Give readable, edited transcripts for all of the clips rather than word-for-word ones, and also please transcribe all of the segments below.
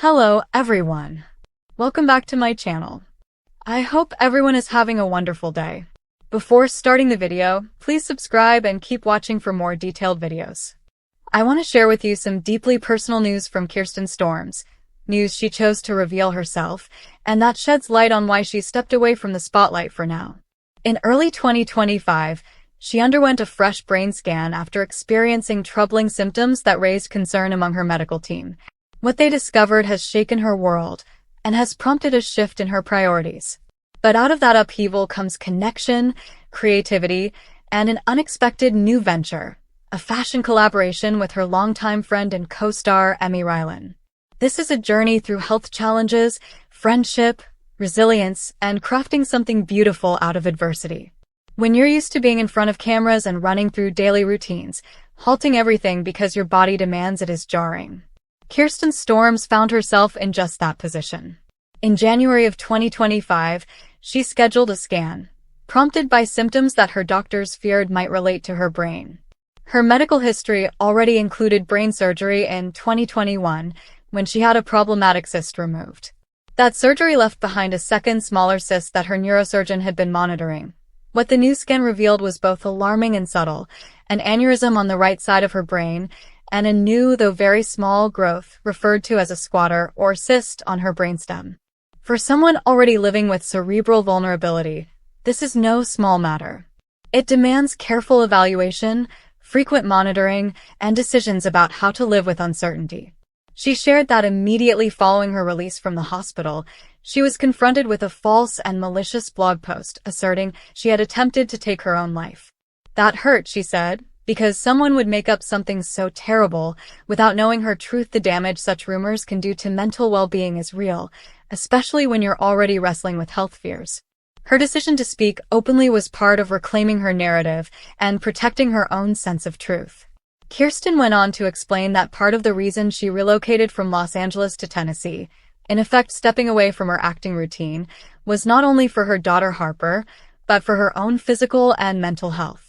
Hello everyone. Welcome back to my channel. I hope everyone is having a wonderful day. Before starting the video, please subscribe and keep watching for more detailed videos. I want to share with you some deeply personal news from Kirsten Storms, news she chose to reveal herself, and that sheds light on why she stepped away from the spotlight for now. In early 2025, she underwent a fresh brain scan after experiencing troubling symptoms that raised concern among her medical team. What they discovered has shaken her world and has prompted a shift in her priorities. But out of that upheaval comes connection, creativity, and an unexpected new venture, a fashion collaboration with her longtime friend and co-star Emmy Rylan. This is a journey through health challenges, friendship, resilience, and crafting something beautiful out of adversity. When you're used to being in front of cameras and running through daily routines, halting everything because your body demands it is jarring. Kirsten Storms found herself in just that position. In January of 2025, she scheduled a scan, prompted by symptoms that her doctors feared might relate to her brain. Her medical history already included brain surgery in 2021 when she had a problematic cyst removed. That surgery left behind a second, smaller cyst that her neurosurgeon had been monitoring. What the new scan revealed was both alarming and subtle: an aneurysm on the right side of her brain, and a new, though very small, growth, referred to as a squatter or cyst, on her brainstem. For someone already living with cerebral vulnerability, this is no small matter. It demands careful evaluation, frequent monitoring, and decisions about how to live with uncertainty. She shared that immediately following her release from the hospital, she was confronted with a false and malicious blog post asserting she had attempted to take her own life. That hurt, she said, because someone would make up something so terrible without knowing her truth. The damage such rumors can do to mental well-being is real, especially when you're already wrestling with health fears. Her decision to speak openly was part of reclaiming her narrative and protecting her own sense of truth. Kirsten went on to explain that part of the reason she relocated from Los Angeles to Tennessee, in effect stepping away from her acting routine, was not only for her daughter Harper, but for her own physical and mental health.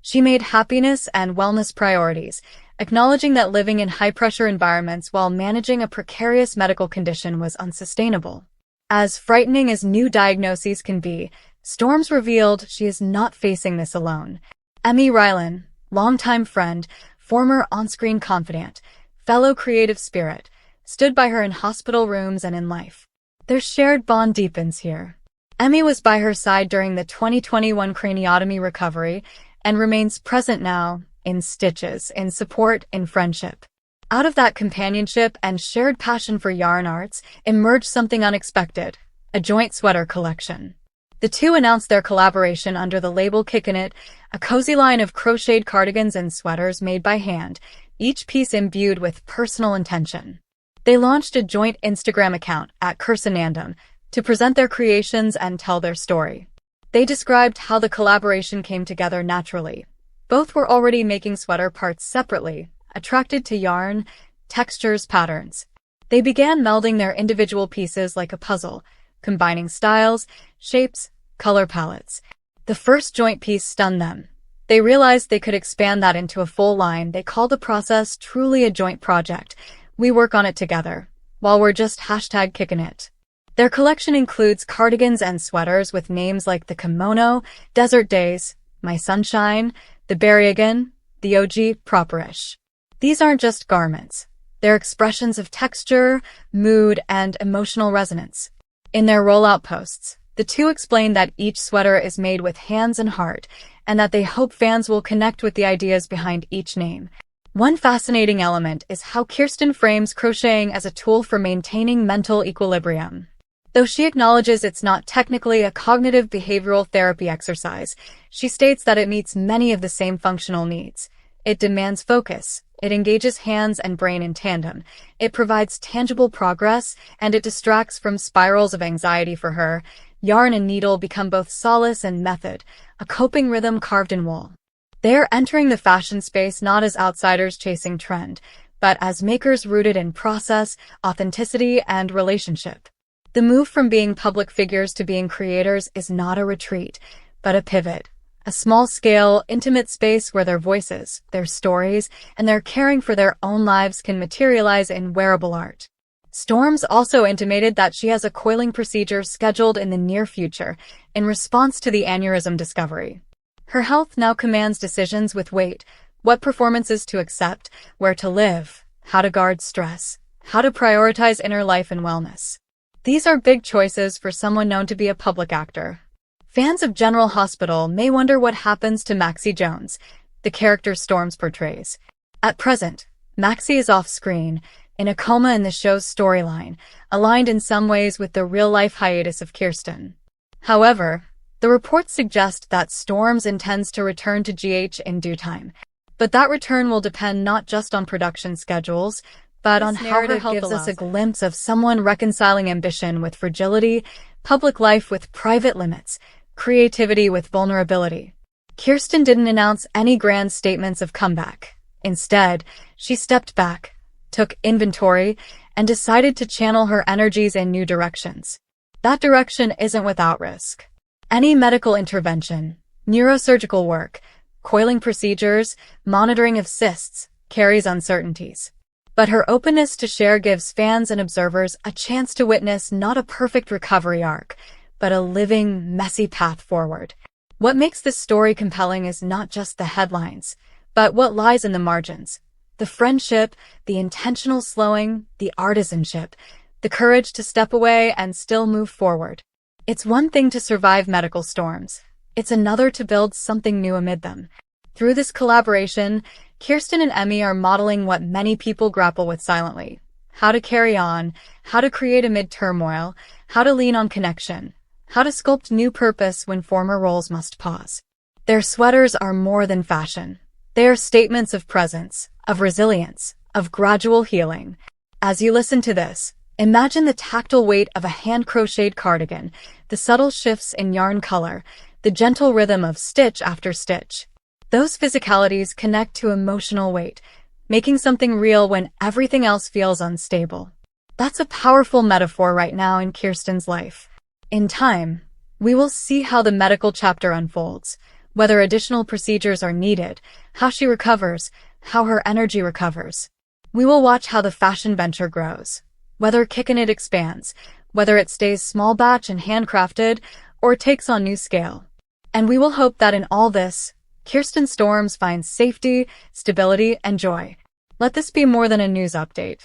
She made happiness and wellness priorities, acknowledging that living in high-pressure environments while managing a precarious medical condition was unsustainable. As frightening as new diagnoses can be, Storms revealed she is not facing this alone. Emmy Rylan, longtime friend, former on-screen confidant, fellow creative spirit, stood by her in hospital rooms and in life. Their shared bond deepens here. Emmy was by her side during the 2021 craniotomy recovery and remains present now, in stitches, in support, in friendship. Out of that companionship and shared passion for yarn arts emerged something unexpected: a joint sweater collection. The two announced their collaboration under the label Kickin' It, a cozy line of crocheted cardigans and sweaters made by hand, each piece imbued with personal intention. They launched a joint Instagram account @Kirsten to present their creations and tell their story. They described how the collaboration came together naturally. Both were already making sweater parts separately, attracted to yarn, textures, patterns. They began melding their individual pieces like a puzzle, combining styles, shapes, color palettes. The first joint piece stunned them. They realized they could expand that into a full line. They called the process truly a joint project. We work on it together, while we're just #kickinit. Their collection includes cardigans and sweaters with names like the Kimono, Desert Days, My Sunshine, the Berriegan, the OG, Properish. These aren't just garments. They're expressions of texture, mood, and emotional resonance. In their rollout posts, the two explain that each sweater is made with hands and heart, and that they hope fans will connect with the ideas behind each name. One fascinating element is how Kirsten frames crocheting as a tool for maintaining mental equilibrium. Though she acknowledges it's not technically a cognitive behavioral therapy exercise, she states that it meets many of the same functional needs. It demands focus, it engages hands and brain in tandem, it provides tangible progress, and it distracts from spirals of anxiety. For her, yarn and needle become both solace and method, a coping rhythm carved in wool. They are entering the fashion space not as outsiders chasing trend, but as makers rooted in process, authenticity, and relationship. The move from being public figures to being creators is not a retreat, but a pivot. A small-scale, intimate space where their voices, their stories, and their caring for their own lives can materialize in wearable art. Storms also intimated that she has a coiling procedure scheduled in the near future in response to the aneurysm discovery. Her health now commands decisions with weight, what performances to accept, where to live, how to guard stress, how to prioritize inner life and wellness. These are big choices for someone known to be a public actor. Fans of General Hospital may wonder what happens to Maxie Jones, the character Storms portrays. At present, Maxie is off-screen, in a coma in the show's storyline, aligned in some ways with the real-life hiatus of Kirsten. However, the reports suggest that Storms intends to return to GH in due time. But that return will depend not just on production schedules, but on how her health gives us a glimpse of someone reconciling ambition with fragility, public life with private limits, creativity with vulnerability. Kirsten didn't announce any grand statements of comeback. Instead, she stepped back, took inventory, and decided to channel her energies in new directions. That direction isn't without risk. Any medical intervention, neurosurgical work, coiling procedures, monitoring of cysts, carries uncertainties. But her openness to share gives fans and observers a chance to witness not a perfect recovery arc, but a living, messy path forward. What makes this story compelling is not just the headlines, but what lies in the margins. The friendship, the intentional slowing, the artisanship, the courage to step away and still move forward. It's one thing to survive medical storms. It's another to build something new amid them. Through this collaboration, Kirsten and Emmy are modeling what many people grapple with silently. How to carry on, how to create amid turmoil, how to lean on connection, how to sculpt new purpose when former roles must pause. Their sweaters are more than fashion. They are statements of presence, of resilience, of gradual healing. As you listen to this, imagine the tactile weight of a hand-crocheted cardigan, the subtle shifts in yarn color, the gentle rhythm of stitch after stitch. Those physicalities connect to emotional weight, making something real when everything else feels unstable. That's a powerful metaphor right now in Kirsten's life. In time, we will see how the medical chapter unfolds, whether additional procedures are needed, how she recovers, how her energy recovers. We will watch how the fashion venture grows, whether Kitchen expands, whether it stays small batch and handcrafted, or takes on new scale. And we will hope that in all this, Kirsten Storms finds safety, stability, and joy. Let this be more than a news update.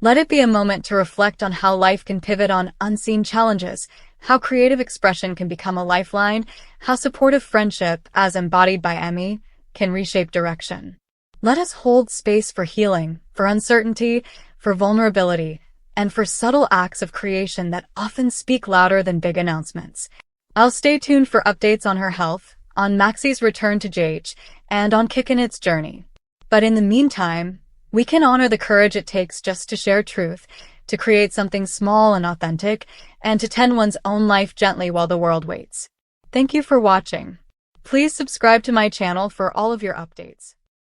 Let it be a moment to reflect on how life can pivot on unseen challenges, how creative expression can become a lifeline, how supportive friendship, as embodied by Emmy, can reshape direction. Let us hold space for healing, for uncertainty, for vulnerability, and for subtle acts of creation that often speak louder than big announcements. I'll stay tuned for updates on her health, on Maxie's return to JH, and on Kitchen's journey. But in the meantime, we can honor the courage it takes just to share truth, to create something small and authentic, and to tend one's own life gently while the world waits. Thank you for watching. Please subscribe to my channel for all of your updates.